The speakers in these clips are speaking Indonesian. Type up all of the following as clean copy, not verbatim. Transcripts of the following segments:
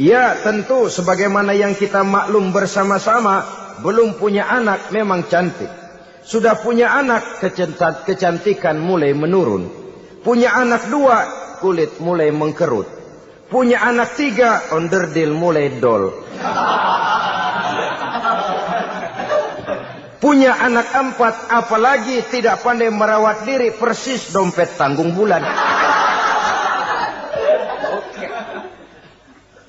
Ya tentu sebagaimana yang kita maklum bersama-sama, belum punya anak memang cantik. Sudah punya anak, kecantikan mulai menurun. Punya anak 2, kulit mulai mengkerut. Punya anak 3, onderdil mulai dol. Punya anak 4, apalagi tidak pandai merawat diri, persis dompet tanggung bulan.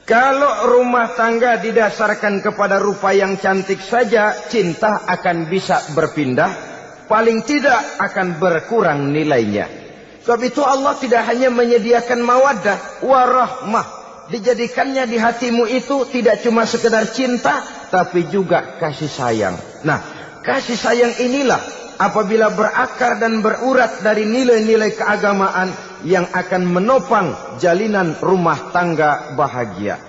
Kalau rumah tangga didasarkan kepada rupa yang cantik saja, cinta akan bisa berpindah, paling tidak akan berkurang nilainya. Sebab itu Allah tidak hanya menyediakan mawaddah, warahmah. Dijadikannya di hatimu itu tidak cuma sekedar cinta, tapi juga kasih sayang. Nah, kasih sayang inilah apabila berakar dan berurat dari nilai-nilai keagamaan yang akan menopang jalinan rumah tangga bahagia.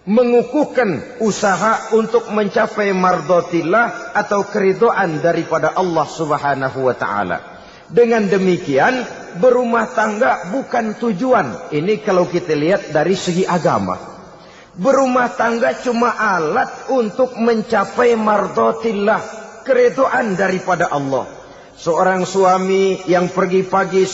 Mengukuhkan usaha untuk mencapai mardhatillah atau keridhaan daripada Allah Subhanahu wa taala. Dengan demikian, berumah tangga bukan tujuan. Ini kalau kita lihat dari segi agama. Berumah tangga cuma alat untuk mencapai mardhatillah, keridhaan daripada Allah. Seorang suami yang pergi pagi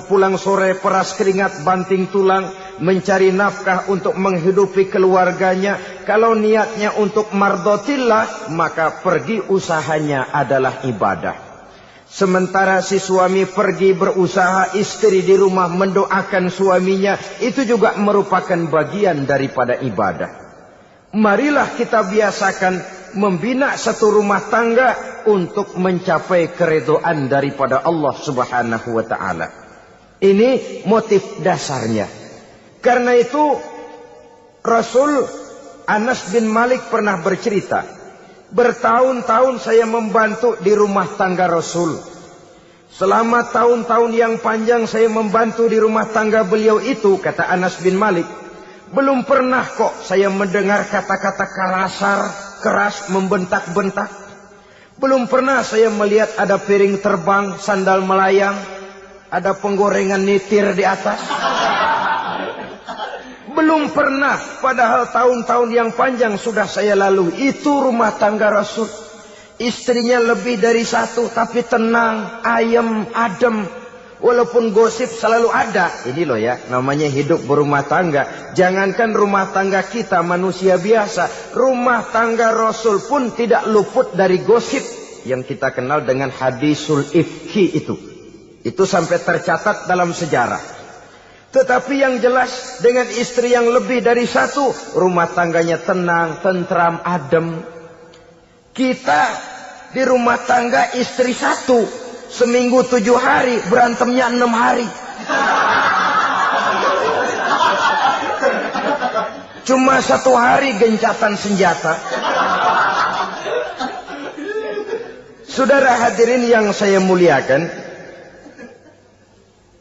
pulang sore peras keringat banting tulang mencari nafkah untuk menghidupi keluarganya, kalau niatnya untuk mardhatillah maka pergi usahanya adalah ibadah. Sementara si suami pergi berusaha, istri di rumah mendoakan suaminya, itu juga merupakan bagian daripada ibadah. Marilah kita biasakan membina satu rumah tangga untuk mencapai keridhaan daripada Allah Subhanahu wa taala. Ini motif dasarnya. Karena itu Rasul Anas bin Malik pernah bercerita, bertahun-tahun saya membantu di rumah tangga Rasul. Selama tahun-tahun yang panjang saya membantu di rumah tangga beliau itu, kata Anas bin Malik, belum pernah kok saya mendengar kata-kata kasar, keras, membentak-bentak. Belum pernah saya melihat ada piring terbang, sandal melayang, ada penggorengan nitir di atas. Belum pernah, padahal tahun-tahun yang panjang sudah saya lalui. Itu rumah tangga Rasul. Istrinya lebih dari 1, tapi tenang, ayem, adem. Walaupun gosip selalu ada. Ini loh ya, namanya hidup berumah tangga. Jangankan rumah tangga kita manusia biasa, rumah tangga Rasul pun tidak luput dari gosip yang kita kenal dengan hadisul ifki itu. Itu sampai tercatat dalam sejarah. Tetapi yang jelas dengan istri yang lebih dari 1, rumah tangganya tenang, tentram, adem. Kita di rumah tangga istri 1, seminggu 7 hari, berantemnya 6 hari. Cuma 1 hari gencatan senjata. Saudara hadirin yang saya muliakan,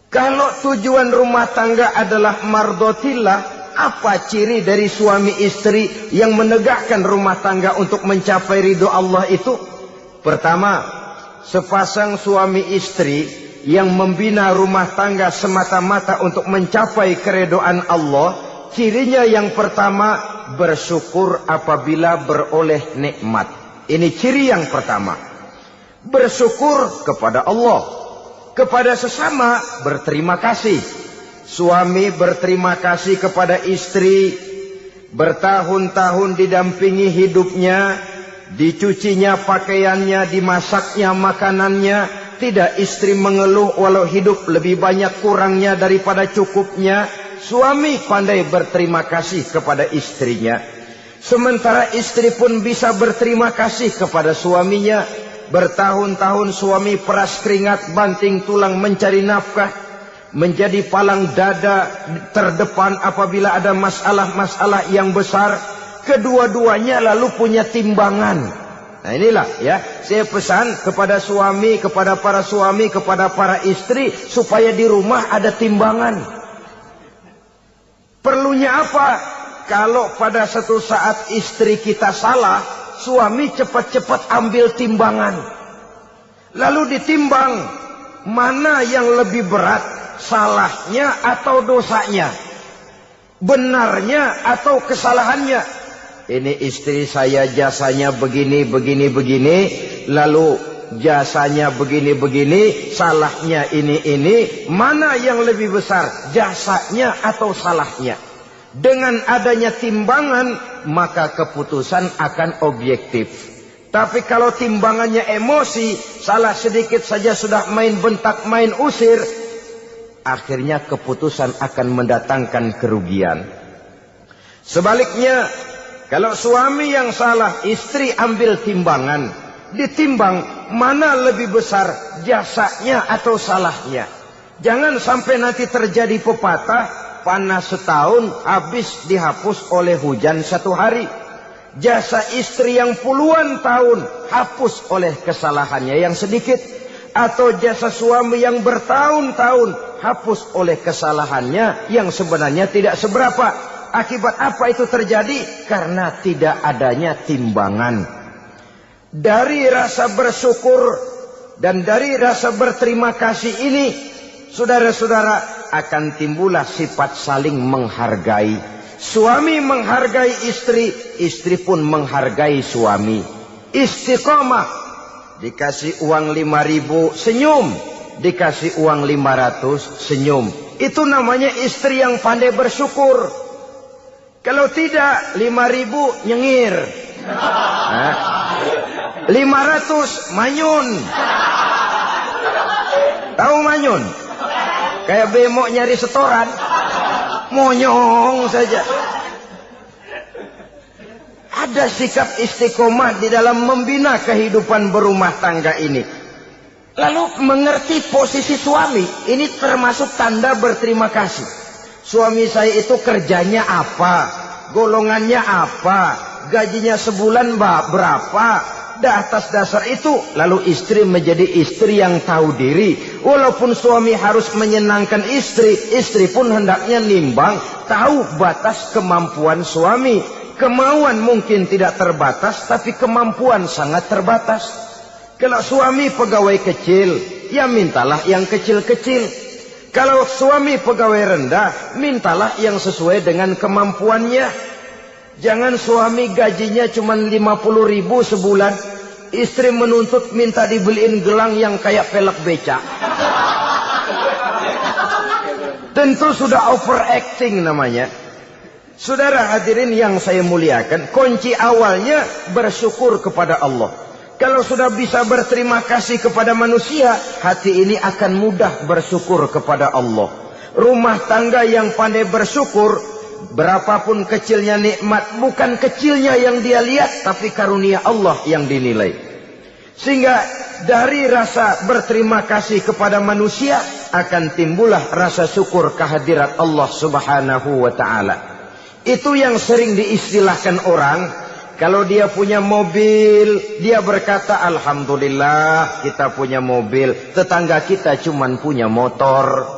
kalau tujuan rumah tangga adalah mardhatillah, apa ciri dari suami istri yang menegakkan rumah tangga untuk mencapai ridho Allah itu? Pertama, sepasang suami istri yang membina rumah tangga semata-mata untuk mencapai keridhaan Allah, cirinya yang pertama, bersyukur apabila beroleh nikmat. Ini ciri yang pertama. Bersyukur kepada Allah. Kepada sesama berterima kasih. Suami berterima kasih kepada istri, bertahun-tahun didampingi hidupnya, dicucinya pakaiannya, dimasaknya makanannya. Tidak istri mengeluh walau hidup lebih banyak kurangnya daripada cukupnya. Suami pandai berterima kasih kepada istrinya. Sementara istri pun bisa berterima kasih kepada suaminya. Bertahun-tahun suami peras keringat, banting tulang mencari nafkah, menjadi palang dada terdepan apabila ada masalah-masalah yang besar. Kedua-duanya lalu punya timbangan. Nah inilah ya, saya pesan kepada suami, kepada para suami, kepada para istri, supaya di rumah ada timbangan. Perlunya apa? Kalau pada satu saat istri kita salah, suami cepat-cepat ambil timbangan. Lalu ditimbang, mana yang lebih berat, salahnya atau dosanya. benarnya atau kesalahannya. Ini istri saya jasanya begini, begini, begini, lalu jasanya begini, begini, salahnya ini. Mana yang lebih besar, jasanya atau salahnya? Dengan adanya timbangan, maka keputusan akan objektif. Tapi kalau timbangannya emosi, salah sedikit saja sudah main bentak, main usir, akhirnya keputusan akan mendatangkan kerugian. Sebaliknya, kalau suami yang salah, istri ambil timbangan, ditimbang mana lebih besar, jasanya atau salahnya. Jangan sampai nanti terjadi pepatah, panas setahun habis dihapus oleh hujan satu hari. Jasa istri yang puluhan tahun hapus oleh kesalahannya yang sedikit, atau jasa suami yang bertahun-tahun hapus oleh kesalahannya yang sebenarnya tidak seberapa. Akibat apa itu terjadi? Karena tidak adanya timbangan. Dari rasa bersyukur dan dari rasa berterima kasih ini, saudara-saudara, akan timbullah sifat saling menghargai. Suami menghargai istri, istri pun menghargai suami. Istiqomah, dikasih uang 5.000 senyum, dikasih uang 500 senyum. Itu namanya istri yang pandai bersyukur. Kalau tidak, 5.000 nyengir, 500 manyun. Tahu manyun? Kayak bemo nyari setoran, monyong saja. Ada sikap istiqomah di dalam membina kehidupan berumah tangga ini. Lalu mengerti posisi suami, ini termasuk tanda berterima kasih. Suami saya itu kerjanya apa, golongannya apa, gajinya sebulan berapa. Atas dasar itu, lalu istri menjadi istri yang tahu diri. Walaupun suami harus menyenangkan istri, istri pun hendaknya nimbang, tahu batas kemampuan suami. Kemauan mungkin tidak terbatas, tapi kemampuan sangat terbatas. Kalau suami pegawai kecil, ya mintalah yang kecil-kecil. Kalau suami pegawai rendah, mintalah yang sesuai dengan kemampuannya. Jangan suami gajinya cuma 50.000 sebulan, istri menuntut minta dibeliin gelang yang kayak pelek beca. Tentu sudah overacting namanya. Saudara hadirin yang saya muliakan, kunci awalnya bersyukur kepada Allah. Kalau sudah bisa berterima kasih kepada manusia, hati ini akan mudah bersyukur kepada Allah. Rumah tangga yang pandai bersyukur, berapapun kecilnya nikmat, bukan kecilnya yang dia lihat, tapi karunia Allah yang dinilai. Sehingga dari rasa berterima kasih kepada manusia akan timbullah rasa syukur kehadirat Allah Subhanahu wa ta'ala. Itu yang sering diistilahkan orang, kalau dia punya mobil, dia berkata alhamdulillah kita punya mobil, tetangga kita cuman punya motor.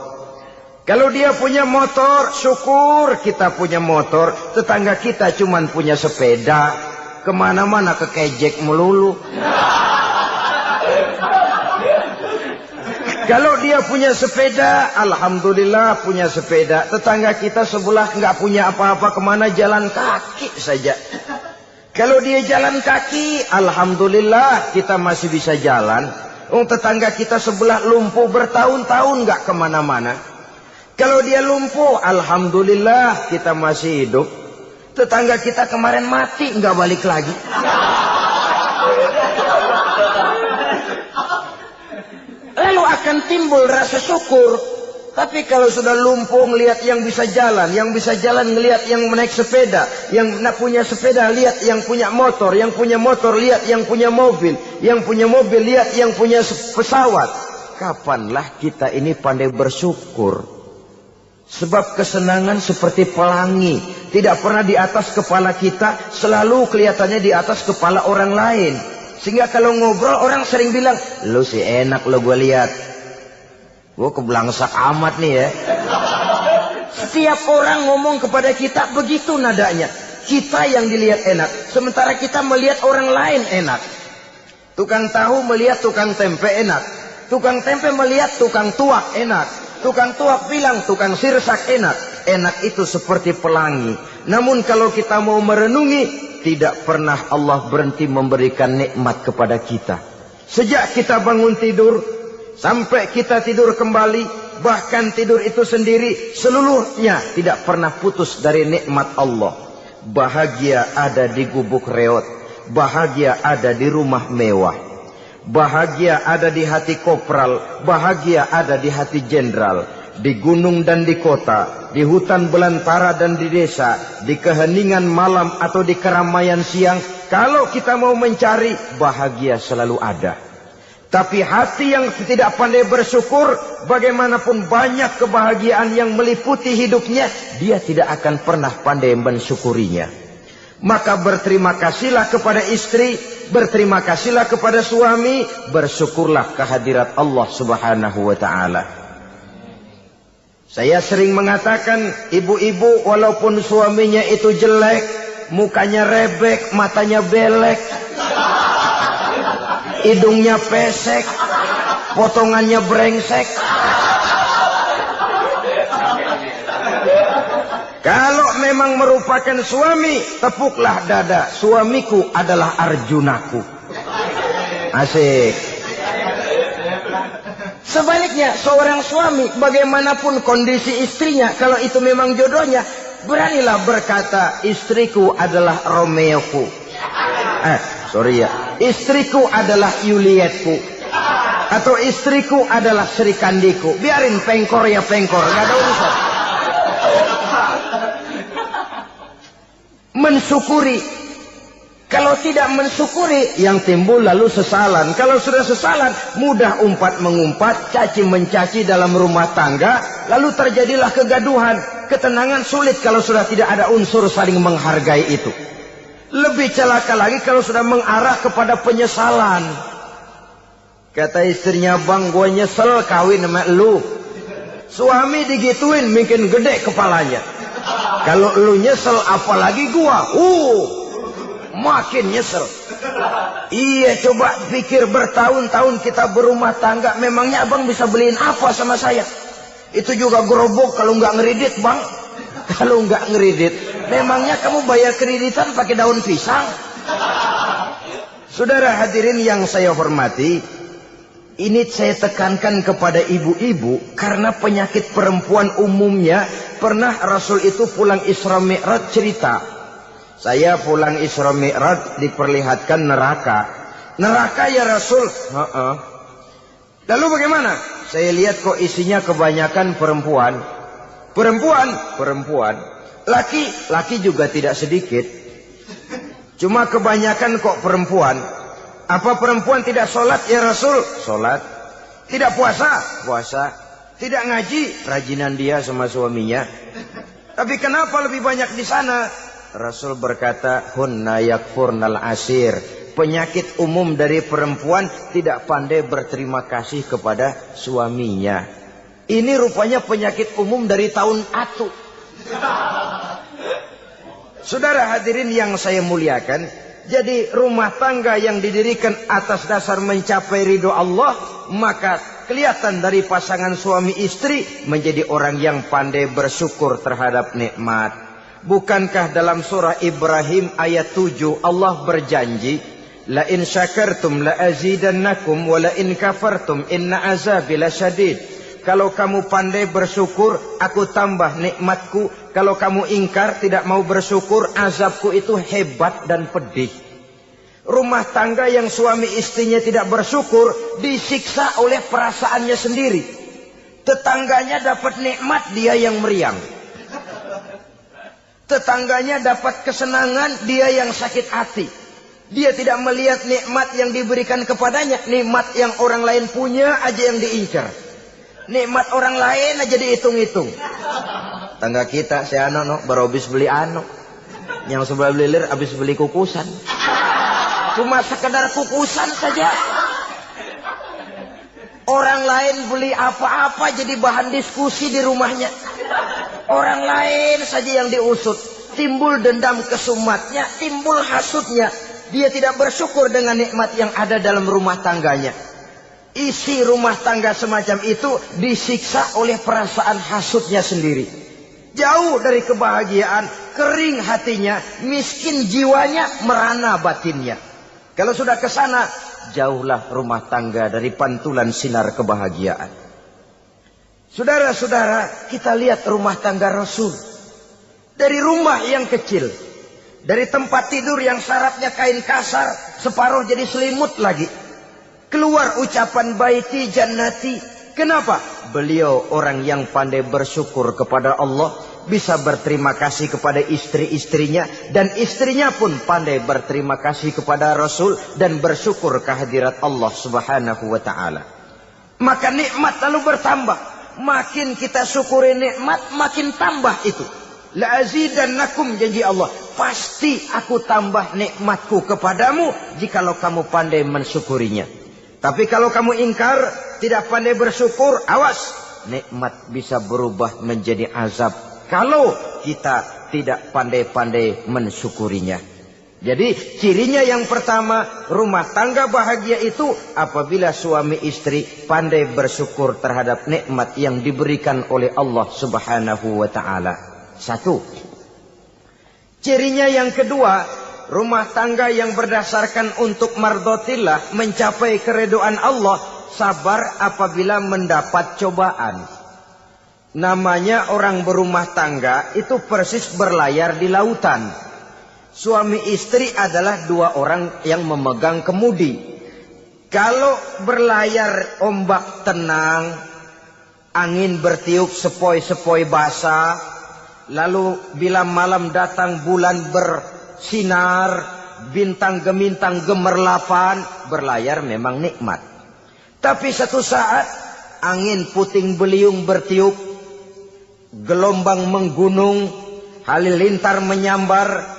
Kalau dia punya motor, syukur kita punya motor, tetangga kita cuman punya sepeda, kemana-mana kekejek melulu. Kalau dia punya sepeda, alhamdulillah punya sepeda, tetangga kita sebelah nggak punya apa-apa, kemana jalan kaki saja. Kalau dia jalan kaki, alhamdulillah kita masih bisa jalan. Tetangga kita sebelah lumpuh bertahun-tahun nggak kemana-mana. Kalau dia lumpuh, alhamdulillah kita masih hidup. Tetangga kita kemarin mati, nggak balik lagi. Lalu akan timbul rasa syukur. Tapi kalau sudah lumpuh ngelihat yang bisa jalan ngelihat yang naik sepeda, yang punya sepeda lihat yang punya motor lihat yang punya mobil lihat yang punya pesawat. Kapanlah kita ini pandai bersyukur? Sebab kesenangan seperti pelangi, tidak pernah di atas kepala kita, selalu kelihatannya di atas kepala orang lain. Sehingga kalau ngobrol orang sering bilang, lu sih enak lo gue lihat. Gue keblangsak amat nih ya. Setiap orang ngomong kepada kita begitu nadanya. Kita yang dilihat enak, sementara kita melihat orang lain enak. Tukang tahu melihat tukang tempe enak, tukang tempe melihat tukang tuak enak, tukang tuak bilang tukang sirsak enak. enak itu seperti pelangi. Namun kalau kita mau merenungi, tidak pernah Allah berhenti memberikan nikmat kepada kita. Sejak kita bangun tidur sampai kita tidur kembali, bahkan tidur itu sendiri, seluruhnya tidak pernah putus dari nikmat Allah. Bahagia ada di gubuk reot, bahagia ada di rumah mewah, bahagia ada di hati kopral, bahagia ada di hati jenderal, di gunung dan di kota, di hutan belantara dan di desa, di keheningan malam atau di keramaian siang. Kalau kita mau mencari, bahagia selalu ada. Tapi hati yang tidak pandai bersyukur, bagaimanapun banyak kebahagiaan yang meliputi hidupnya, dia tidak akan pernah pandai mensyukurinya. Maka berterima kasihlah kepada istri, berterima kasihlah kepada suami, bersyukurlah kehadirat Allah Subhanahu wa ta'ala. Saya sering mengatakan, ibu-ibu walaupun suaminya itu jelek, mukanya rebek, matanya belek, hidungnya pesek, potongannya brengsek, kalau memang merupakan suami, tepuklah dada, suamiku adalah Arjunaku. Asik. Sebaliknya, seorang suami bagaimanapun kondisi istrinya, kalau itu memang jodohnya, beranilah berkata, istriku adalah Romeoku. Sorry ya, istriku adalah Julietku, atau istriku adalah Sri Kandiku. Biarin pengkor ya pengkor, gak ada urusan. Mensyukuri. Kalau tidak mensyukuri, yang timbul lalu sesalan. Kalau sudah sesalan, mudah umpat mengumpat, caci mencaci dalam rumah tangga, lalu terjadilah kegaduhan. Ketenangan sulit kalau sudah tidak ada unsur saling menghargai itu. Lebih celaka lagi kalau sudah mengarah kepada penyesalan. Kata istrinya, bang, gue nyesel kawin sama lu. Suami digituin, mungkin gede kepalanya. Kalau lu nyesel, apalagi gua, makin nyesel. Iya, coba pikir bertahun-tahun kita berumah tangga, memangnya abang bisa beliin apa sama saya? Itu juga gerobok kalau nggak ngeridit, bang. Kalau nggak ngeridit, memangnya kamu bayar kreditan pakai daun pisang? Saudara hadirin yang saya hormati, ini saya tekankan kepada ibu-ibu karena penyakit perempuan umumnya. Pernah Rasul itu pulang Isra Mi'raj cerita, saya pulang Isra Mi'raj diperlihatkan neraka. Neraka ya Rasul? Lalu bagaimana? Saya lihat kok isinya kebanyakan perempuan. Perempuan. Laki juga tidak sedikit. Cuma kebanyakan kok perempuan. Apa perempuan tidak sholat ya Rasul? Sholat. Tidak puasa? Puasa. Tidak ngaji? Rajinan dia sama suaminya. Tapi kenapa lebih banyak di sana? Rasul berkata, hunna yakfurnal asir. Penyakit umum dari perempuan tidak pandai berterima kasih kepada suaminya. Ini rupanya penyakit umum dari tahun atu. Saudara hadirin yang saya muliakan, jadi rumah tangga yang didirikan atas dasar mencapai ridho Allah, maka kelihatan dari pasangan suami istri menjadi orang yang pandai bersyukur terhadap nikmat. Bukankah dalam surah Ibrahim ayat 7 Allah berjanji, la in syakartum la azidannakum wa la in kafartum inna azabi lasyadid. Kalau kamu pandai bersyukur, aku tambah nikmatku. Kalau kamu ingkar, tidak mau bersyukur, azabku itu hebat dan pedih. Rumah tangga yang suami istrinya tidak bersyukur, disiksa oleh perasaannya sendiri. Tetangganya dapat nikmat, dia yang meriang. Tetangganya dapat kesenangan, dia yang sakit hati. Dia tidak melihat nikmat yang diberikan kepadanya. Nikmat yang orang lain punya aja yang diincar. Nikmat orang lain aja dihitung-hitung. Tangga kita, si Ano, baru habis beli Ano. Yang sebelah belilir habis beli kukusan. Cuma sekedar kukusan saja. Orang lain beli apa-apa jadi bahan diskusi di rumahnya. Orang lain saja yang diusut. Timbul dendam kesumatnya, timbul hasutnya. Dia tidak bersyukur dengan nikmat yang ada dalam rumah tangganya. Isi rumah tangga semacam itu disiksa oleh perasaan hasutnya sendiri. Jauh dari kebahagiaan, kering hatinya, miskin jiwanya, merana batinnya. Kalau sudah ke sana, jauhlah rumah tangga dari pantulan sinar kebahagiaan. Saudara-saudara, kita lihat rumah tangga Rasul. Dari rumah yang kecil, dari tempat tidur yang syaratnya kain kasar, separuh jadi selimut lagi. Keluar ucapan baiti jannati. Kenapa? Beliau orang yang pandai bersyukur kepada Allah, bisa berterima kasih kepada istri-istrinya, dan istrinya pun pandai berterima kasih kepada Rasul dan bersyukur kehadirat Allah Subhanahu wa taala. Maka nikmat lalu bertambah. Makin kita syukuri nikmat, makin tambah itu. La azidannakum, janji Allah, pasti aku tambah nikmatku kepadamu jikalau kamu pandai mensyukurinya. Tapi kalau kamu ingkar, tidak pandai bersyukur, awas, nikmat bisa berubah menjadi azab kalau kita tidak pandai-pandai mensyukurinya. Jadi cirinya yang pertama, rumah tangga bahagia itu apabila suami istri pandai bersyukur terhadap nikmat yang diberikan oleh Allah Subhanahu wa taala. Satu. Cirinya yang kedua, rumah tangga yang berdasarkan untuk mardhatillah, mencapai keridhaan Allah, sabar apabila mendapat cobaan. Namanya orang berumah tangga itu persis berlayar di lautan. Suami istri adalah dua orang yang memegang kemudi. Kalau berlayar ombak tenang, angin bertiup sepoi-sepoi basah, lalu bila malam datang bulan bersinar, bintang gemintang gemerlapan, berlayar memang nikmat. Tapi satu saat angin puting beliung bertiup, gelombang menggunung, halilintar menyambar,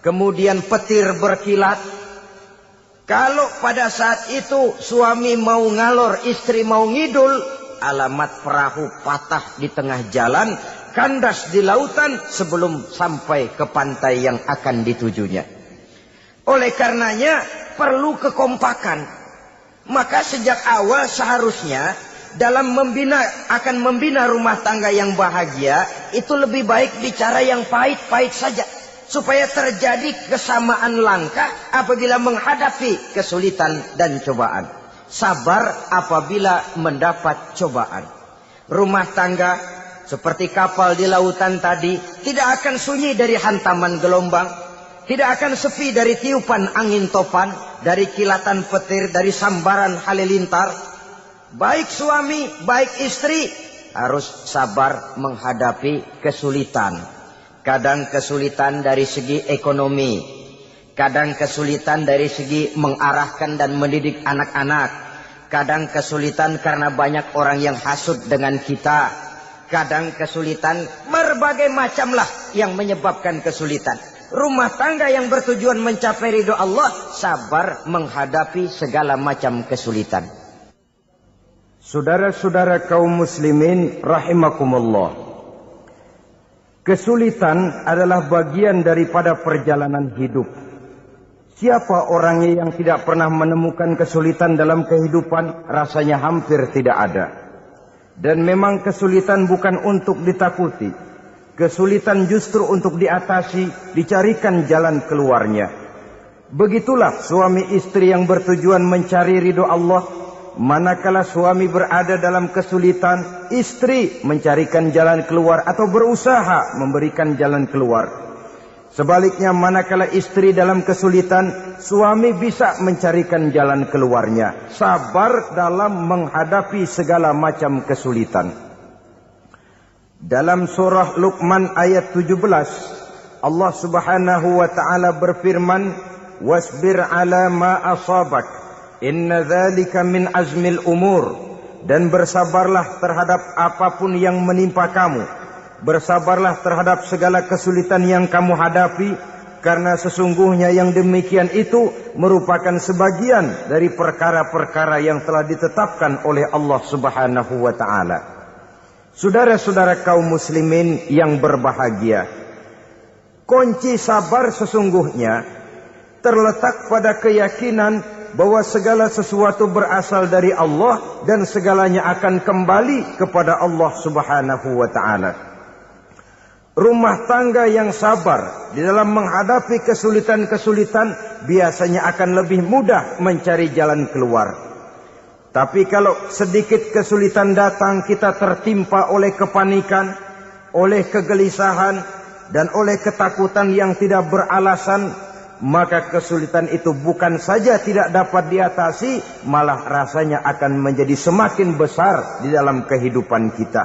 kemudian petir berkilat. Kalau pada saat itu suami mau ngalor, istri mau ngidul, alamat perahu patah di tengah jalan, kandas di lautan sebelum sampai ke pantai yang akan ditujunya. Oleh karenanya perlu kekompakan. Maka sejak awal seharusnya dalam akan membina rumah tangga yang bahagia, itu lebih baik bicara yang pahit-pahit saja, supaya terjadi kesamaan langkah apabila menghadapi kesulitan dan cobaan. Sabar apabila mendapat cobaan. Rumah tangga seperti kapal di lautan tadi tidak akan sunyi dari hantaman gelombang, tidak akan sepi dari tiupan angin topan, dari kilatan petir, dari sambaran halilintar. Baik suami, baik istri harus sabar menghadapi kesulitan. Kadang kesulitan dari segi ekonomi, kadang kesulitan dari segi mengarahkan dan mendidik anak-anak, kadang kesulitan karena banyak orang yang hasut dengan kita, kadang kesulitan berbagai macamlah yang menyebabkan kesulitan. Rumah tangga yang bertujuan mencapai ridho Allah, sabar menghadapi segala macam kesulitan. Saudara-saudara kaum muslimin rahimakumullah, kesulitan adalah bagian daripada perjalanan hidup. Siapa orangnya yang tidak pernah menemukan kesulitan dalam kehidupan? Rasanya hampir tidak ada. Dan memang kesulitan bukan untuk ditakuti. Kesulitan justru untuk diatasi, dicarikan jalan keluarnya. Begitulah suami istri yang bertujuan mencari ridho Allah. Manakala suami berada dalam kesulitan, istri mencarikan jalan keluar atau berusaha memberikan jalan keluar. Sebaliknya, manakala istri dalam kesulitan, suami bisa mencarikan jalan keluarnya. Sabar dalam menghadapi segala macam kesulitan. Dalam surah Luqman ayat 17, Allah Subhanahu wa taala berfirman, "Wasbir 'ala ma asabak. Inna dzalika min azmil umur." Dan bersabarlah terhadap apapun yang menimpa kamu. Bersabarlah terhadap segala kesulitan yang kamu hadapi, karena sesungguhnya yang demikian itu merupakan sebagian dari perkara-perkara yang telah ditetapkan oleh Allah Subhanahu wa taala. Saudara-saudara kaum muslimin yang berbahagia, kunci sabar sesungguhnya terletak pada keyakinan bahwa segala sesuatu berasal dari Allah dan segalanya akan kembali kepada Allah Subhanahu wa taala. Rumah tangga yang sabar di dalam menghadapi kesulitan-kesulitan biasanya akan lebih mudah mencari jalan keluar. Tapi kalau sedikit kesulitan datang, kita tertimpa oleh kepanikan, oleh kegelisahan, dan oleh ketakutan yang tidak beralasan, maka kesulitan itu bukan saja tidak dapat diatasi, malah rasanya akan menjadi semakin besar di dalam kehidupan kita.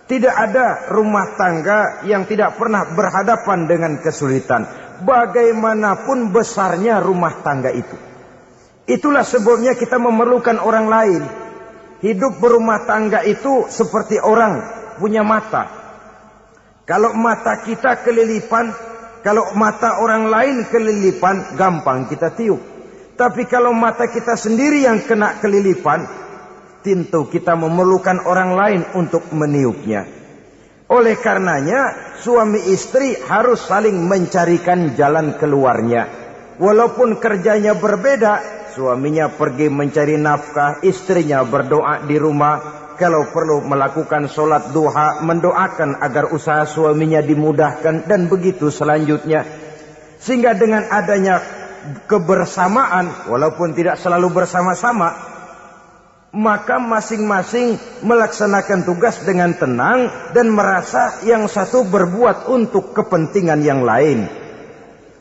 Tidak ada rumah tangga yang tidak pernah berhadapan dengan kesulitan, bagaimanapun besarnya rumah tangga itu. Itulah sebabnya kita memerlukan orang lain. Hidup berumah tangga itu seperti orang punya mata. Kalau mata kita kelilipan, kalau mata orang lain kelilipan, gampang kita tiup. Tapi kalau mata kita sendiri yang kena kelilipan, tentu kita memerlukan orang lain untuk meniupnya. Oleh karenanya, suami istri harus saling mencarikan jalan keluarnya. Walaupun kerjanya berbeda, suaminya pergi mencari nafkah, istrinya berdoa di rumah. Kalau perlu melakukan sholat duha, mendoakan agar usaha suaminya dimudahkan, dan begitu selanjutnya. Sehingga dengan adanya kebersamaan, walaupun tidak selalu bersama-sama, maka masing-masing melaksanakan tugas dengan tenang dan merasa yang satu berbuat untuk kepentingan yang lain.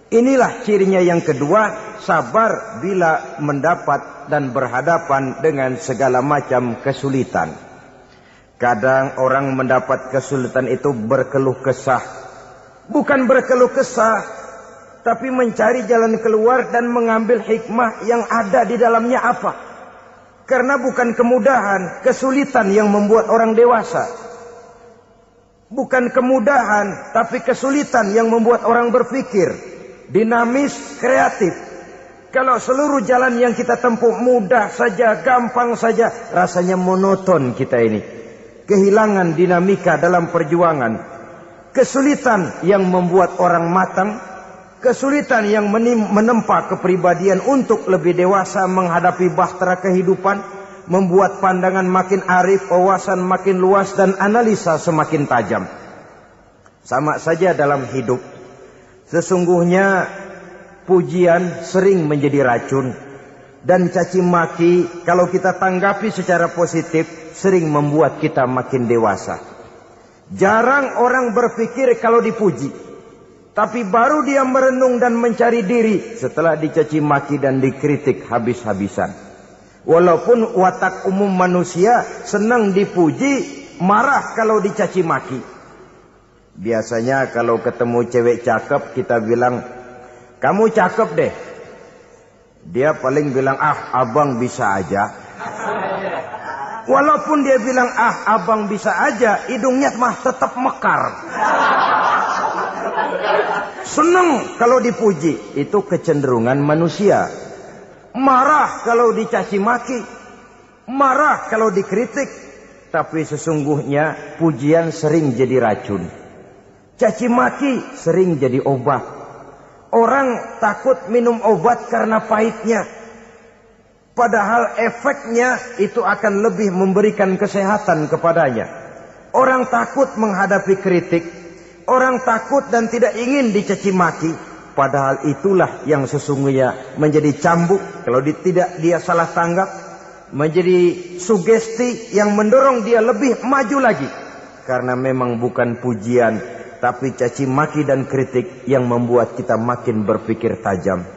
Inilah cirinya yang kedua, sabar bila mendapat dan berhadapan dengan segala macam kesulitan. Kadang orang mendapat kesulitan itu berkeluh kesah. Bukan berkeluh kesah, tapi mencari jalan keluar dan mengambil hikmah yang ada di dalamnya apa. Karena bukan kemudahan, kesulitan yang membuat orang dewasa. Bukan kemudahan, tapi kesulitan yang membuat orang berpikir, dinamis, kreatif. Kalau seluruh jalan yang kita tempuh mudah saja, gampang saja, rasanya monoton kita ini. Kehilangan dinamika dalam perjuangan. Kesulitan yang membuat orang matang, kesulitan yang menempa kepribadian untuk lebih dewasa menghadapi bahtera kehidupan, membuat pandangan makin arif, wawasan makin luas, dan analisa semakin tajam. Sama saja dalam hidup. Sesungguhnya pujian sering menjadi racun, dan caci maki kalau kita tanggapi secara positif sering membuat kita makin dewasa. Jarang orang berpikir kalau dipuji. Tapi baru dia merenung dan mencari diri setelah dicaci maki dan dikritik habis-habisan. Walaupun watak umum manusia senang dipuji, marah kalau dicaci maki. Biasanya kalau ketemu cewek cakep kita bilang, kamu cakep deh. Dia paling bilang, ah abang bisa aja. Walaupun dia bilang, ah abang bisa aja, hidungnya mah tetap mekar. Senang kalau dipuji, itu kecenderungan manusia. Marah kalau dicaci maki, marah kalau dikritik. Tapi sesungguhnya pujian sering jadi racun, caci maki sering jadi obat. Orang takut minum obat karena pahitnya, padahal efeknya itu akan lebih memberikan kesehatan kepadanya. Orang takut menghadapi kritik, orang takut dan tidak ingin dicaci maki, padahal itulah yang sesungguhnya menjadi cambuk kalau tidak dia salah tanggap, menjadi sugesti yang mendorong dia lebih maju lagi. Karena memang bukan pujian, tapi caci maki dan kritik yang membuat kita makin berpikir tajam.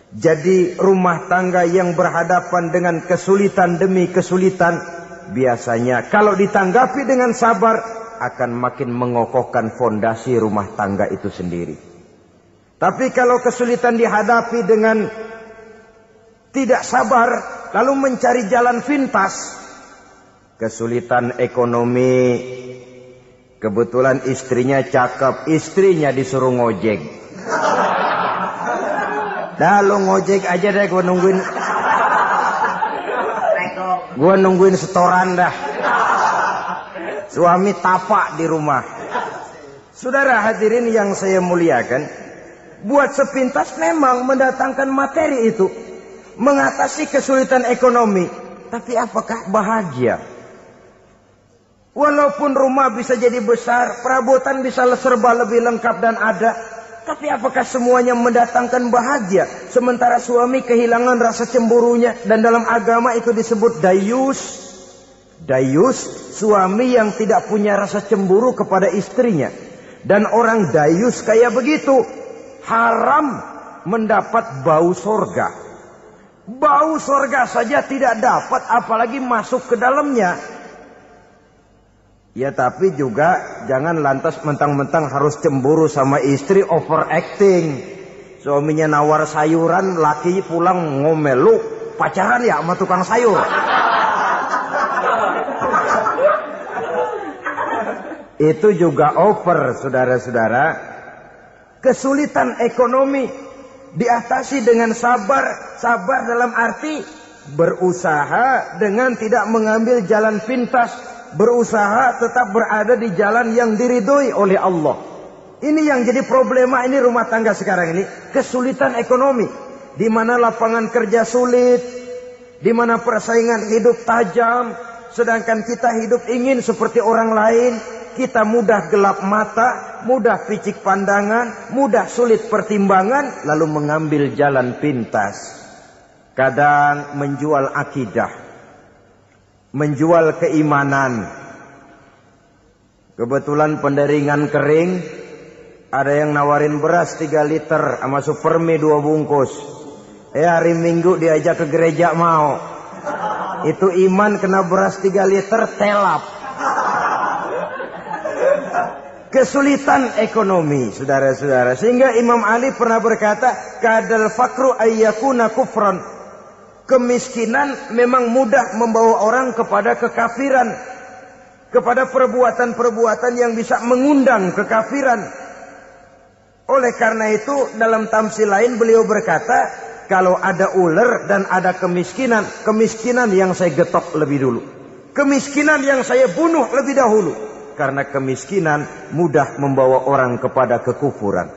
Jadi rumah tangga yang berhadapan dengan kesulitan demi kesulitan, biasanya kalau ditanggapi dengan sabar, akan makin mengokohkan fondasi rumah tangga itu sendiri. Tapi kalau kesulitan dihadapi dengan tidak sabar, lalu mencari jalan pintas, kesulitan ekonomi, kebetulan istrinya cakep, istrinya disuruh ngojek. Dah lo ngojek aja deh, gue nungguin setoran dah. Suami tapak di rumah. Saudara hadirin yang saya muliakan, buat sepintas memang mendatangkan materi itu, mengatasi kesulitan ekonomi. Tapi apakah bahagia? Walaupun rumah bisa jadi besar, perabotan bisa serba lebih lengkap dan ada, tapi apakah semuanya mendatangkan bahagia? Sementara suami kehilangan rasa cemburunya, dan dalam agama itu disebut dayus. Dayus, suami yang tidak punya rasa cemburu kepada istrinya. Dan orang dayus kayak begitu, haram mendapat bau sorga. Bau sorga saja tidak dapat, apalagi masuk ke dalamnya. Ya tapi juga jangan lantas mentang-mentang harus cemburu sama istri, overacting. Suaminya nawar sayuran, laki pulang ngomel, lu pacaran ya sama tukang sayur. Itu juga over, saudara-saudara. Kesulitan ekonomi diatasi dengan sabar. Sabar dalam arti berusaha dengan tidak mengambil jalan pintas. Berusaha tetap berada di jalan yang diridhoi oleh Allah. Ini yang jadi problema ini rumah tangga sekarang ini. Kesulitan ekonomi. Di mana lapangan kerja sulit. Di mana persaingan hidup tajam. Sedangkan kita hidup ingin seperti orang lain. Kita mudah gelap mata, mudah picik pandangan, mudah sulit pertimbangan, lalu mengambil jalan pintas. Kadang menjual akidah, menjual keimanan. Kebetulan penderingan kering, ada yang nawarin beras 3 liter sama supermi 2 bungkus. Hari Minggu diajak ke gereja mau. Itu iman kena beras 3 liter telap. Kesulitan ekonomi, saudara-saudara. Sehingga Imam Ali pernah berkata, kadal fakru ayyakuna kufran. Kemiskinan memang mudah membawa orang kepada kekafiran. Kepada perbuatan-perbuatan yang bisa mengundang kekafiran. Oleh karena itu, dalam tamsil lain beliau berkata, kalau ada ular dan ada kemiskinan, kemiskinan yang saya getok lebih dulu. Kemiskinan yang saya bunuh lebih dahulu. Karena kemiskinan mudah membawa orang kepada kekufuran.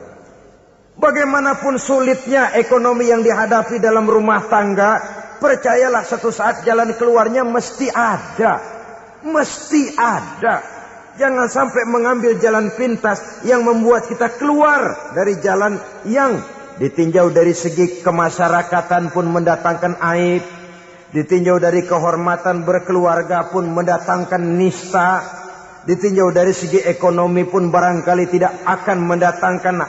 Bagaimanapun sulitnya ekonomi yang dihadapi dalam rumah tangga, percayalah satu saat jalan keluarnya mesti ada. Mesti ada. Jangan sampai mengambil jalan pintas yang membuat kita keluar dari jalan yang ditinjau dari segi kemasyarakatan pun mendatangkan aib. Ditinjau dari kehormatan berkeluarga pun mendatangkan nista. Ditinjau dari segi ekonomi pun barangkali tidak akan mendatangkan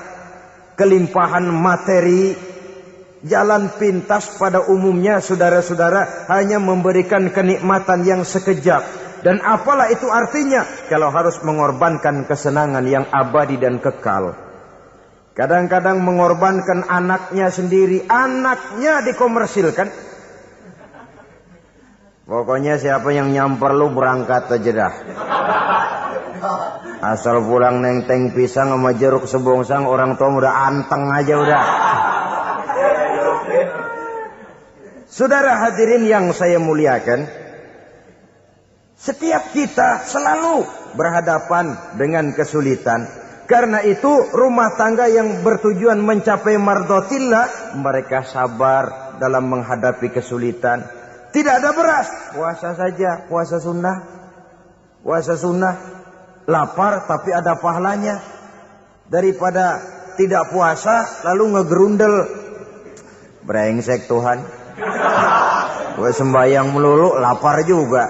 kelimpahan materi. Jalan pintas pada umumnya, saudara-saudara, hanya memberikan kenikmatan yang sekejap. Dan apalah itu artinya kalau harus mengorbankan kesenangan yang abadi dan kekal. Kadang-kadang mengorbankan anaknya sendiri. Anaknya dikomersilkan. Pokoknya siapa yang nyamper lu berangkat aja dah. Asal pulang nenteng pisang sama jeruk sebongsang, orang tua udah anteng aja udah. Saudara hadirin yang saya muliakan, setiap kita selalu berhadapan dengan kesulitan. Karena itu rumah tangga yang bertujuan mencapai mardhatillah, mereka sabar dalam menghadapi kesulitan. Tidak ada beras, puasa saja, puasa sunnah. Puasa sunnah, lapar tapi ada pahalanya. Daripada tidak puasa lalu ngegerundel. Brengsek Tuhan. Gue sembahyang melulu, lapar juga.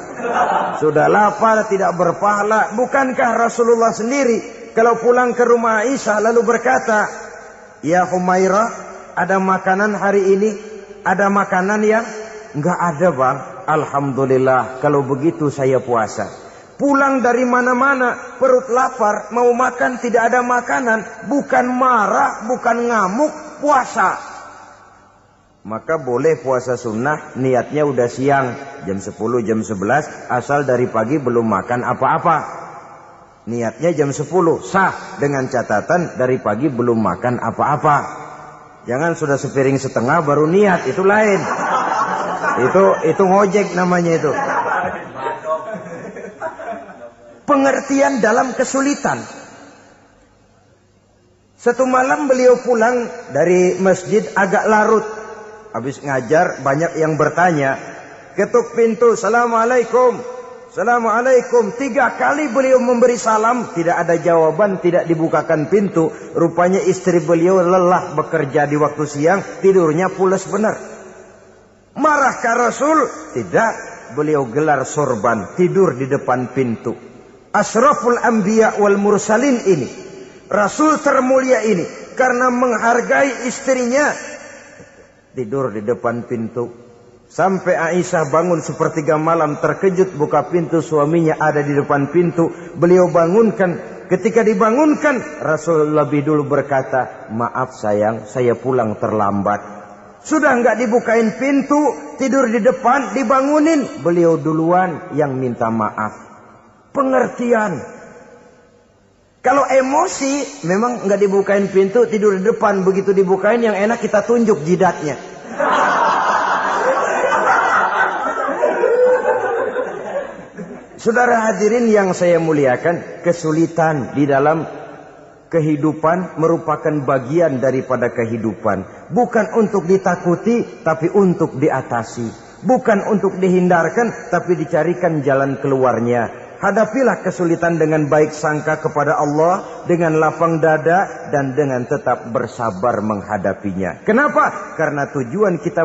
Sudah lapar, tidak berpahala. Bukankah Rasulullah sendiri kalau pulang ke rumah Aisyah lalu berkata, ya Humairah, ada makanan hari ini? Ada makanan yang enggak ada bang. Alhamdulillah, kalau begitu saya puasa. Pulang dari mana-mana, perut lapar, mau makan tidak ada makanan. Bukan marah, bukan ngamuk, puasa. Maka boleh puasa sunnah, niatnya udah siang. Jam 10, jam 11, asal dari pagi belum makan apa-apa. Niatnya jam 10, sah. Dengan catatan dari pagi belum makan apa-apa. Jangan sudah sepiring setengah baru niat, itu lain. Itu ngojek namanya itu. Pengertian dalam kesulitan. Satu malam beliau pulang dari masjid agak larut. Habis ngajar banyak yang bertanya. Ketuk pintu, Assalamualaikum. Assalamualaikum. 3 kali beliau memberi salam, tidak ada jawaban, tidak dibukakan pintu. Rupanya istri beliau lelah bekerja di waktu siang, tidurnya pules benar. Marahkah Rasul? Tidak. Beliau gelar sorban, tidur di depan pintu. Asraful anbiya wal mursalin ini, Rasul termulia ini, karena menghargai istrinya, tidur di depan pintu. Sampai Aisyah bangun sepertiga malam, terkejut buka pintu, suaminya ada di depan pintu. Beliau bangunkan. Ketika dibangunkan, Rasul lebih dulu berkata, maaf sayang, saya pulang terlambat. Sudah enggak dibukain pintu, tidur di depan, dibangunin, beliau duluan yang minta maaf. Pengertian. Kalau emosi, memang enggak dibukain pintu, tidur di depan. Begitu dibukain, yang enak kita tunjuk jidatnya. Saudara hadirin yang saya muliakan, kesulitan di dalam kehidupan merupakan bagian daripada kehidupan. Bukan untuk ditakuti, tapi untuk diatasi. Bukan untuk dihindarkan, tapi dicarikan jalan keluarnya. Hadapilah kesulitan dengan baik sangka kepada Allah, dengan lapang dada, dan dengan tetap bersabar menghadapinya. Kenapa? Karena tujuan kita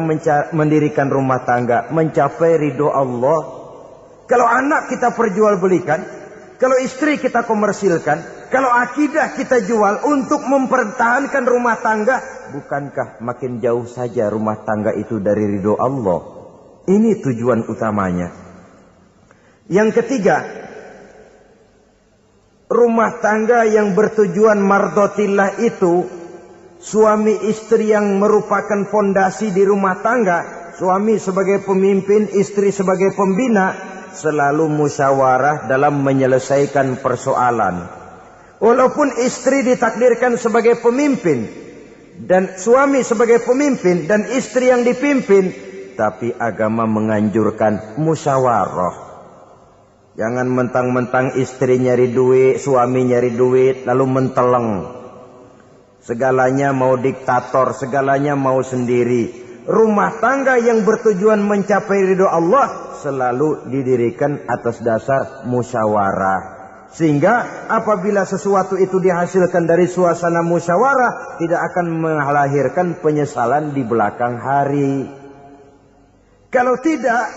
mendirikan rumah tangga, mencapai ridho Allah. Kalau anak kita perjualbelikan, kalau istri kita komersilkan, kalau akidah kita jual untuk mempertahankan rumah tangga, bukankah makin jauh saja rumah tangga itu dari ridho Allah? Ini tujuan utamanya. Yang ketiga, rumah tangga yang bertujuan mardotillah itu, suami istri yang merupakan fondasi di rumah tangga, suami sebagai pemimpin, istri sebagai pembina, selalu musyawarah dalam menyelesaikan persoalan. Walaupun istri ditakdirkan sebagai pemimpin dan suami sebagai pemimpin dan istri yang dipimpin, tapi agama menganjurkan musyawarah. Jangan mentang-mentang istri nyari duit, suami nyari duit, lalu menteleng. Segalanya mau diktator, segalanya mau sendiri. Rumah tangga yang bertujuan mencapai ridho Allah selalu didirikan atas dasar musyawarah. Sehingga apabila sesuatu itu dihasilkan dari suasana musyawarah, tidak akan melahirkan penyesalan di belakang hari. Kalau tidak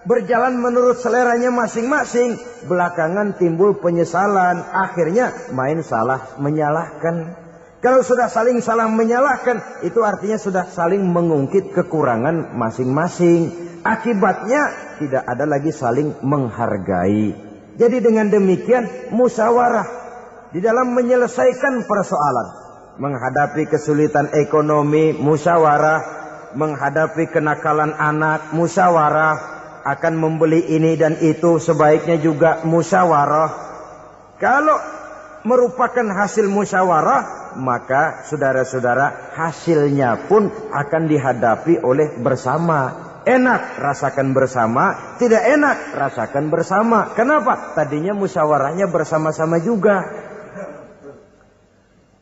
berjalan menurut seleranya masing-masing, belakangan timbul penyesalan, akhirnya main salah menyalahkan. Kalau sudah saling salah menyalahkan, itu artinya sudah saling mengungkit kekurangan masing-masing. Akibatnya tidak ada lagi saling menghargai. Jadi dengan demikian musyawarah di dalam menyelesaikan persoalan. Menghadapi kesulitan ekonomi, musyawarah. Menghadapi kenakalan anak, musyawarah. Akan membeli ini dan itu, sebaiknya juga musyawarah. Kalau merupakan hasil musyawarah, maka saudara-saudara hasilnya pun akan dihadapi oleh bersama. Enak rasakan bersama, tidak enak rasakan bersama. Kenapa? Tadinya musyawarahnya bersama-sama juga.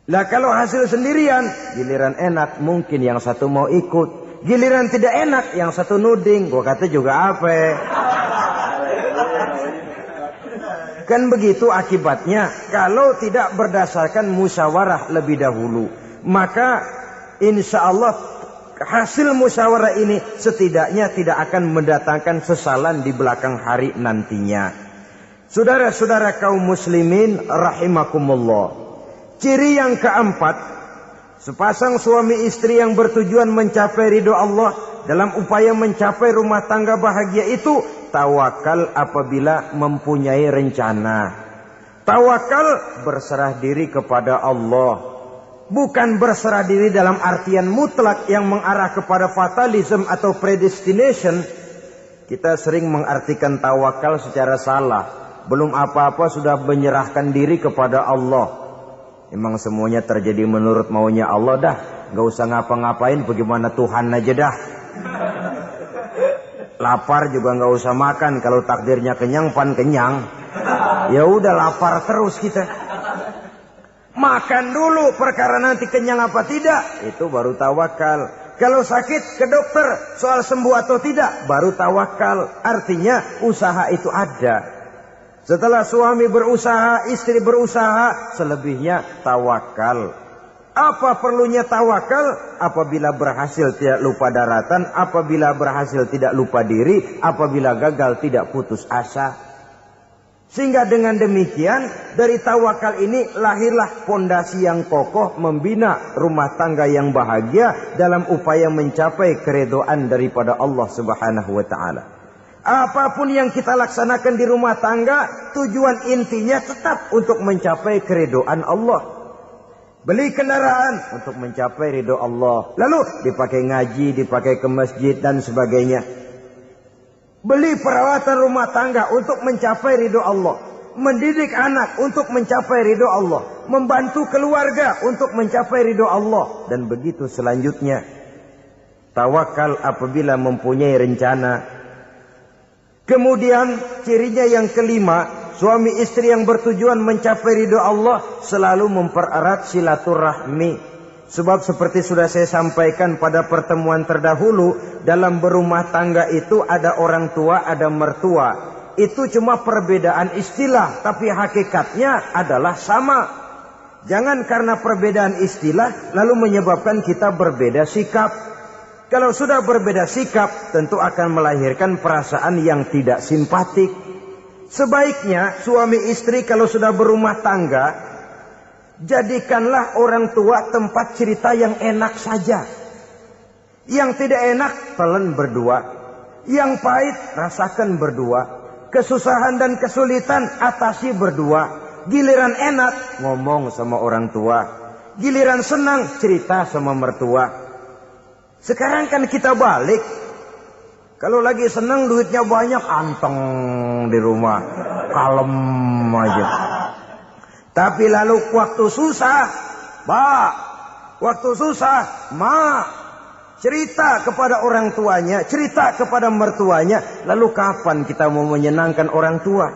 Lah kalau hasil sendirian, giliran enak mungkin yang satu mau ikut, giliran tidak enak yang satu nuding. Gua kata juga apa? Kan begitu akibatnya kalau tidak berdasarkan musyawarah lebih dahulu. Maka insya Allah hasil musyawarah ini setidaknya tidak akan mendatangkan sesalan di belakang hari nantinya. Saudara-saudara kaum muslimin rahimakumullah. Ciri yang keempat, sepasang suami istri yang bertujuan mencapai ridho Allah dalam upaya mencapai rumah tangga bahagia itu tawakal apabila mempunyai rencana. Tawakal berserah diri kepada Allah. Bukan berserah diri dalam artian mutlak yang mengarah kepada fatalism atau predestination. Kita sering mengartikan tawakal secara salah. Belum apa-apa sudah menyerahkan diri kepada Allah. Emang semuanya terjadi menurut maunya Allah dah. Gak usah ngapa-ngapain, bagaimana Tuhan aja dah. Lapar juga nggak usah makan, kalau takdirnya kenyang pan kenyang. Ya udah lapar terus kita. Makan dulu perkara nanti kenyang apa tidak, itu baru tawakal. Kalau sakit ke dokter, soal sembuh atau tidak, baru tawakal. Artinya usaha itu ada. Setelah suami berusaha, istri berusaha, selebihnya tawakal. Apa perlunya tawakal? Apabila berhasil tidak lupa daratan, apabila berhasil tidak lupa diri, apabila gagal tidak putus asa. Sehingga dengan demikian dari tawakal ini lahirlah pondasi yang kokoh membina rumah tangga yang bahagia dalam upaya mencapai keridhaan daripada Allah Subhanahu wa taala. Apapun yang kita laksanakan di rumah tangga, tujuan intinya tetap untuk mencapai keridhaan Allah. Beli kendaraan untuk mencapai ridho Allah. Lalu dipakai ngaji, dipakai ke masjid dan sebagainya. Beli peralatan rumah tangga untuk mencapai ridho Allah. Mendidik anak untuk mencapai ridho Allah. Membantu keluarga untuk mencapai ridho Allah. Dan begitu selanjutnya. Tawakal apabila mempunyai rencana. Kemudian cirinya yang kelima. Suami istri yang bertujuan mencapai ridho Allah selalu mempererat silaturahmi. Sebab seperti sudah saya sampaikan pada pertemuan terdahulu, dalam berumah tangga itu ada orang tua, ada mertua. Itu cuma perbedaan istilah, tapi hakikatnya adalah sama. Jangan karena perbedaan istilah lalu menyebabkan kita berbeda sikap. Kalau sudah berbeda sikap, tentu akan melahirkan perasaan yang tidak simpatik. Sebaiknya suami istri kalau sudah berumah tangga, jadikanlah orang tua tempat cerita yang enak saja. Yang tidak enak, telan berdua. Yang pahit, rasakan berdua. Kesusahan dan kesulitan, atasi berdua. Giliran enak, ngomong sama orang tua. Giliran senang, cerita sama mertua. Sekarang kan kita balik. Kalau lagi senang, duitnya banyak, anteng di rumah. Kalem aja. Tapi lalu waktu susah, waktu susah, cerita kepada orang tuanya, cerita kepada mertuanya. Lalu kapan kita mau menyenangkan orang tua?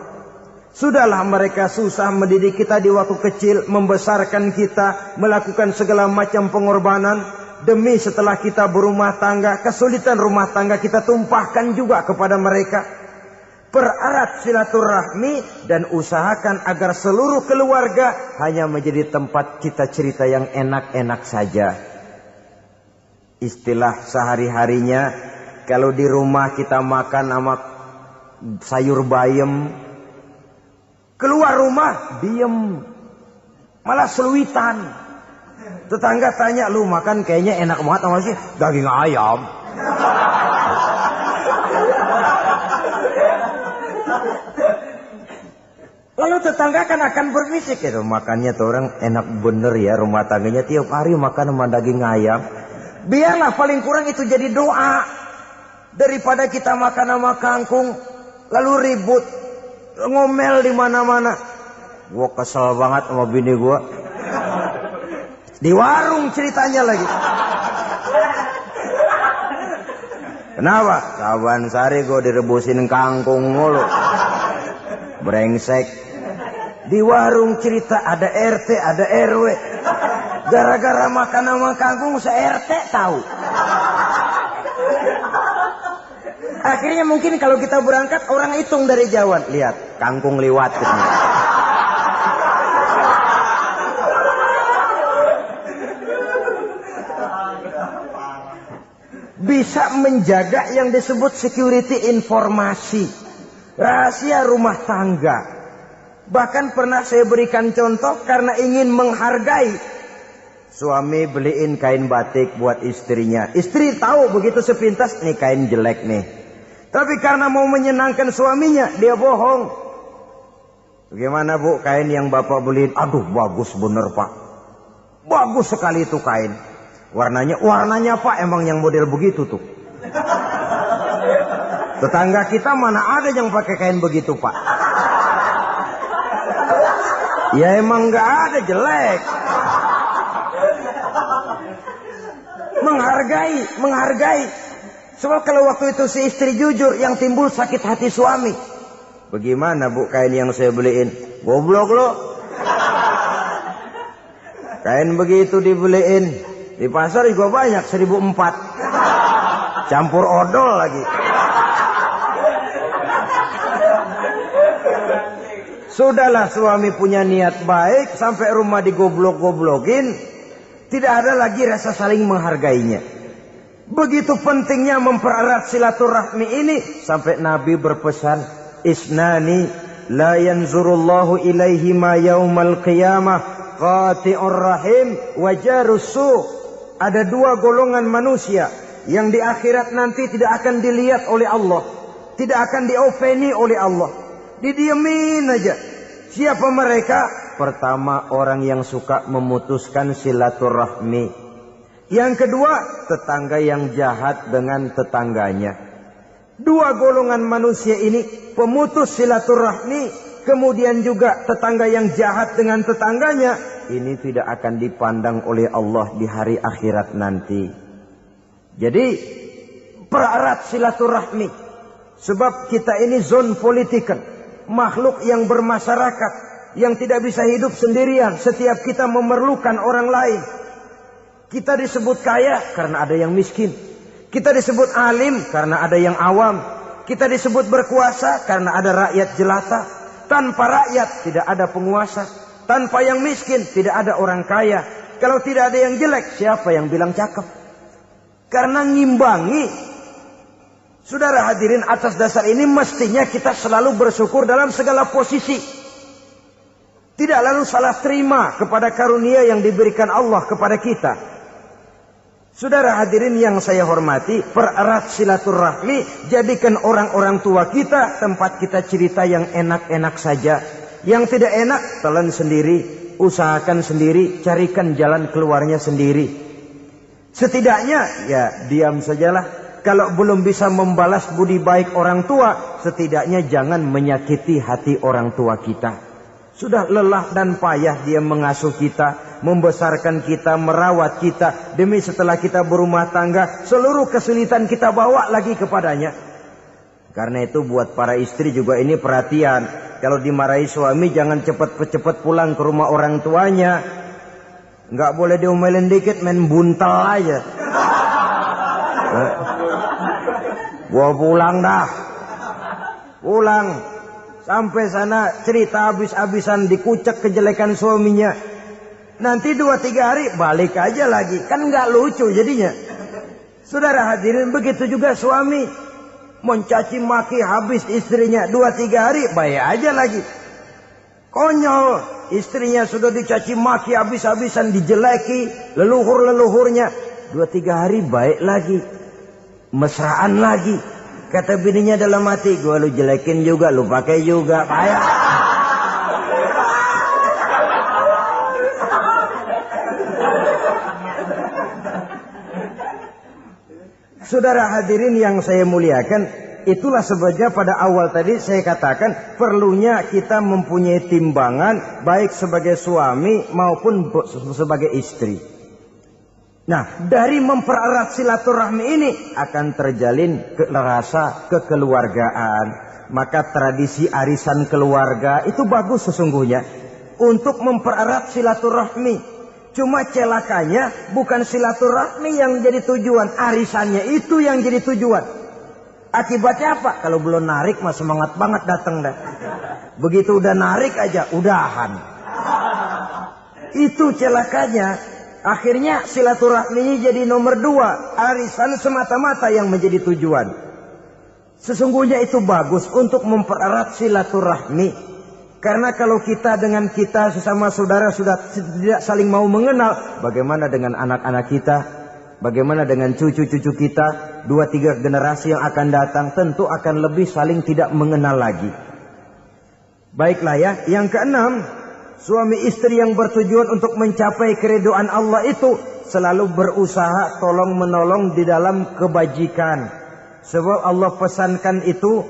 Sudahlah mereka susah mendidik kita di waktu kecil, membesarkan kita, melakukan segala macam pengorbanan. Demi setelah kita berumah tangga, kesulitan rumah tangga kita tumpahkan juga kepada mereka. Pererat silaturahmi dan usahakan agar seluruh keluarga hanya menjadi tempat kita cerita yang enak-enak saja. Istilah sehari-harinya, kalau di rumah kita makan sama sayur bayam, keluar rumah diem, malah seluitan. Tetangga tanya, lu makan kayaknya enak banget sama sih daging ayam. Lalu tetangga kan akan berbisik, itu makannya tuh orang enak bener ya, rumah tangganya tiap hari makan sama daging ayam. Biarlah paling kurang itu jadi doa. Daripada kita makan sama kangkung lalu ribut, ngomel di mana-mana. Gua kesel banget sama bini gua. Di warung ceritanya lagi. Kenapa? Saban sari gua direbusin kangkung mulu. Brengsek. Di warung cerita ada RT, ada RW. Gara-gara makan sama kangkung se-RT tahu. Akhirnya mungkin kalau kita berangkat orang hitung dari jauhan. Lihat, kangkung liwat. Bisa menjaga yang disebut security informasi. Rahasia rumah tangga. Bahkan pernah saya berikan contoh karena ingin menghargai. Suami beliin kain batik buat istrinya. Istri tahu begitu sepintas, nih kain jelek nih. Tapi karena mau menyenangkan suaminya, dia bohong. Bagaimana bu, kain yang bapak beliin? Aduh bagus bener pak. Bagus sekali itu kain. Warnanya pak emang yang model begitu tuh. Tetangga kita mana ada yang pakai kain begitu pak. Ya emang nggak ada, jelek. Menghargai. Sebab kalau waktu itu si istri jujur, yang timbul sakit hati suami. Bagaimana bu kain yang saya beliin? Goblok lo. Kain begitu dibeliin, Di pasar juga banyak 1.004. Campur odol lagi. Sudahlah suami punya niat baik, sampai rumah digoblok-goblokin, tidak ada lagi rasa saling menghargainya. Begitu pentingnya mempererat silaturahmi ini, sampai Nabi berpesan, isnani la yanzurullahu ilaihima yaumal qiyamah, qati'ur rahim wa jarus su'. Ada dua golongan manusia yang di akhirat nanti tidak akan dilihat oleh Allah, tidak akan diopeni oleh Allah, didiemin aja. Siapa mereka? Pertama, orang yang suka memutuskan silaturahmi. Yang kedua, tetangga yang jahat dengan tetangganya. Dua golongan manusia ini, pemutus silaturahmi, kemudian juga tetangga yang jahat dengan tetangganya, ini tidak akan dipandang oleh Allah di hari akhirat nanti. Jadi, pererat silaturahmi. Sebab kita ini zon politikan. Makhluk yang bermasyarakat, yang tidak bisa hidup sendirian. Setiap kita memerlukan orang lain. Kita disebut kaya karena ada yang miskin. Kita disebut alim karena ada yang awam. Kita disebut berkuasa karena ada rakyat jelata. Tanpa rakyat tidak ada penguasa. Tanpa yang miskin tidak ada orang kaya. Kalau tidak ada yang jelek, siapa yang bilang cakep? Karena ngimbangi. Saudara hadirin, atas dasar ini mestinya kita selalu bersyukur dalam segala posisi. Tidak lalu salah terima kepada karunia yang diberikan Allah kepada kita. Saudara hadirin yang saya hormati, pererat silaturahmi, jadikan orang-orang tua kita tempat kita cerita yang enak-enak saja. Yang tidak enak, telan sendiri, usahakan sendiri, carikan jalan keluarnya sendiri. Setidaknya, ya diam sajalah. Kalau belum bisa membalas budi baik orang tua, setidaknya jangan menyakiti hati orang tua kita. Sudah lelah dan payah dia mengasuh kita, membesarkan kita, merawat kita. Demi setelah kita berumah tangga, seluruh kesulitan kita bawa lagi kepadanya. Karena itu buat para istri juga ini perhatian. Kalau dimarahi suami, jangan cepat-cepat pulang ke rumah orang tuanya. Nggak boleh diomelin dikit, main buntal aja. Gua pulang dah. Pulang. Sampai sana cerita habis-habisan, dikucek kejelekan suaminya. Nanti 2-3 hari balik aja lagi. Kan nggak lucu jadinya. Saudara hadirin, begitu juga suami. Mencaci maki habis istrinya, 2-3 hari baik aja lagi. Konyol. Istrinya sudah dicaci maki habis-habisan, dijeleki leluhur-leluhurnya. 2-3 hari baik lagi. Mesraan lagi. Kata bininya dalam hati, gua lu jelekin juga, lu pakai juga, payah. Saudara hadirin yang saya muliakan, itulah sebabnya pada awal tadi saya katakan perlunya kita mempunyai timbangan baik sebagai suami maupun sebagai istri. Nah, dari mempererat silaturahmi ini akan terjalin rasa kekeluargaan. Maka tradisi arisan keluarga itu bagus sesungguhnya untuk mempererat silaturahmi. Cuma celakanya bukan silaturahmi yang jadi tujuan, arisannya itu yang jadi tujuan. Akibatnya apa? Kalau belum narik mah semangat banget datang dah. Begitu udah narik aja udahan. Itu celakanya. Akhirnya silaturahmi jadi nomor 2. Arisan semata-mata yang menjadi tujuan. Sesungguhnya itu bagus untuk mempererat silaturahmi. Karena kalau kita dengan kita sesama saudara sudah tidak saling mau mengenal, bagaimana dengan anak-anak kita? Bagaimana dengan cucu-cucu kita? 2-3 generasi yang akan datang tentu akan lebih saling tidak mengenal lagi. Baiklah ya, yang keenam, suami istri yang bertujuan untuk mencapai keridhaan Allah itu selalu berusaha tolong menolong di dalam kebajikan. Sebab Allah pesankan itu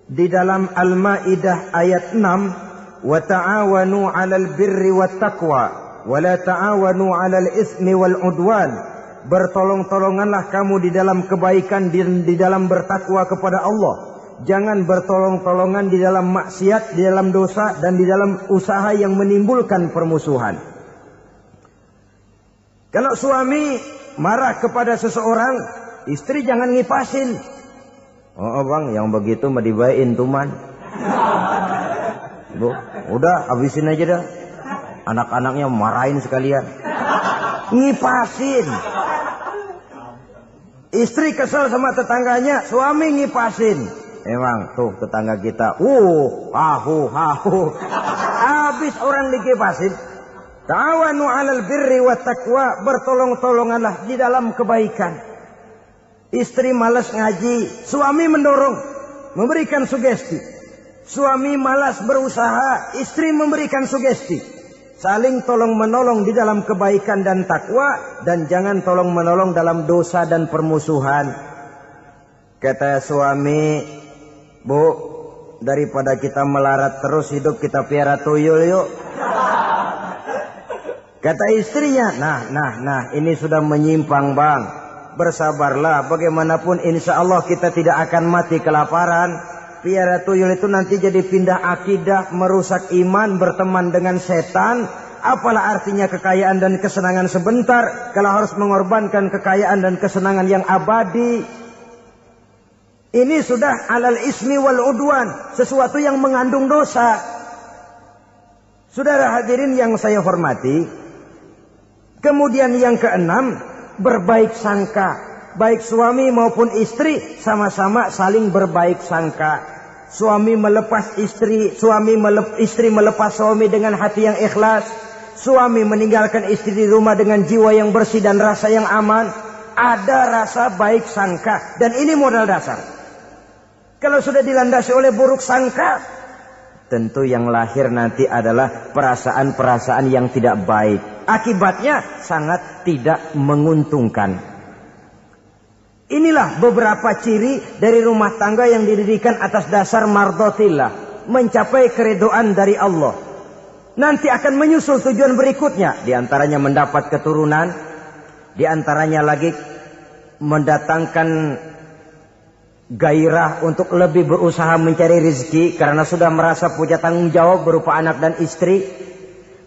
di dalam Al-Maidah ayat 6, wa ta'awanu 'alal birri wat taqwa wa la ta'awanu 'alal itsmi wal 'udwan. Bertolong-tolonganlah kamu di dalam kebaikan, di dalam bertakwa kepada Allah. Jangan bertolong-tolongan di dalam maksiat, di dalam dosa, dan di dalam usaha yang menimbulkan permusuhan. Kalau suami marah kepada seseorang, istri jangan ngipasin. Oh bang, yang begitu mah dibayain tuman. Bu, udah habisin aja dah. Anak-anaknya marahin sekalian. Ngipasin. Istri kesel sama tetangganya, suami ngipasin. Emang tuh tetangga kita, hahu. Habis orang dikipasin. Ta'awanu 'alal birri wat taqwa, bertolong-tolonganlah di dalam kebaikan. Istri malas ngaji, suami mendorong, memberikan sugesti. Suami malas berusaha, istri memberikan sugesti. Saling tolong-menolong di dalam kebaikan dan takwa, dan jangan tolong-menolong dalam dosa dan permusuhan. Kata suami, Bu, daripada kita melarat terus hidup, kita piara tuyul yuk. Kata istrinya, nah, ini sudah menyimpang bang. Bersabarlah, bagaimanapun insya Allah kita tidak akan mati kelaparan. Piara tuyul itu nanti jadi pindah akidah, merusak iman, berteman dengan setan. Apalah artinya kekayaan dan kesenangan sebentar kalau harus mengorbankan kekayaan dan kesenangan yang abadi. Ini sudah alal ismi wal udwan, sesuatu yang mengandung dosa. Saudara hadirin yang saya hormati, kemudian yang keenam, berbaik sangka. Baik suami maupun istri sama-sama saling berbaik sangka. Suami melepas istri, istri melepas suami dengan hati yang ikhlas. Suami meninggalkan istri di rumah dengan jiwa yang bersih dan rasa yang aman. Ada rasa baik sangka, dan ini modal dasar. Kalau sudah dilandasi oleh buruk sangka, tentu yang lahir nanti adalah perasaan-perasaan yang tidak baik. Akibatnya sangat tidak menguntungkan. Inilah beberapa ciri dari rumah tangga yang didirikan atas dasar mardotillah, mencapai keridhaan dari Allah. Nanti akan menyusul tujuan berikutnya, diantaranya mendapat keturunan, diantaranya lagi mendatangkan gairah untuk lebih berusaha mencari rezeki karena sudah merasa punya tanggung jawab berupa anak dan istri.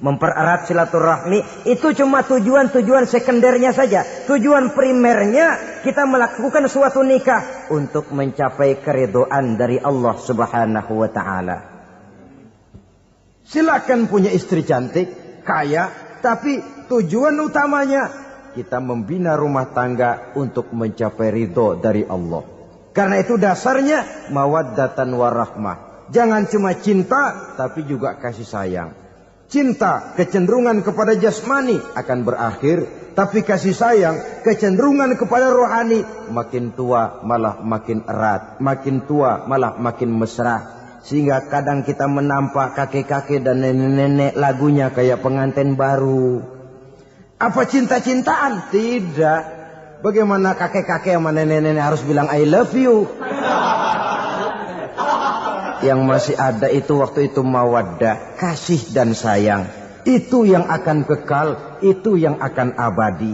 Mempererat silaturahmi, itu cuma tujuan-tujuan sekundernya saja. Tujuan primernya kita melakukan suatu nikah untuk mencapai keridhaan dari Allah Subhanahu wa taala. Silakan punya istri cantik, kaya, tapi tujuan utamanya kita membina rumah tangga untuk mencapai ridho dari Allah. Karena itu dasarnya mawaddatan warahmah. Jangan cuma cinta tapi juga kasih sayang. Cinta, kecenderungan kepada jasmani akan berakhir, tapi kasih sayang, kecenderungan kepada rohani, makin tua malah makin erat, makin tua malah makin mesra. Sehingga kadang kita menampak kakek-kakek dan nenek-nenek lagunya kayak pengantin baru. Apa cinta-cintaan? Tidak. Bagaimana kakek-kakek sama nenek-nenek harus bilang I love you? Yang masih ada itu waktu itu mawaddah, kasih dan sayang. Itu yang akan kekal, itu yang akan abadi.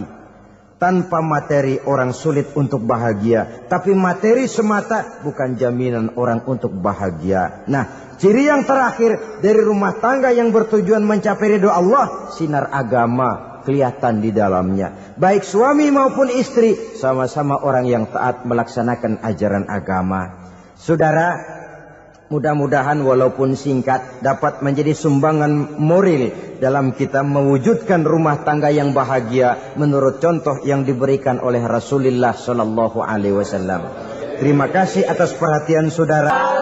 Tanpa materi orang sulit untuk bahagia, tapi materi semata bukan jaminan orang untuk bahagia. Nah, ciri yang terakhir dari rumah tangga yang bertujuan mencapai ridho Allah, sinar agama kelihatan di dalamnya. Baik suami maupun istri sama-sama orang yang taat melaksanakan ajaran agama. Saudara, mudah-mudahan walaupun singkat dapat menjadi sumbangan moral dalam kita mewujudkan rumah tangga yang bahagia menurut contoh yang diberikan oleh Rasulullah Sallallahu Alaihi Wasallam. Terima kasih atas perhatian saudara.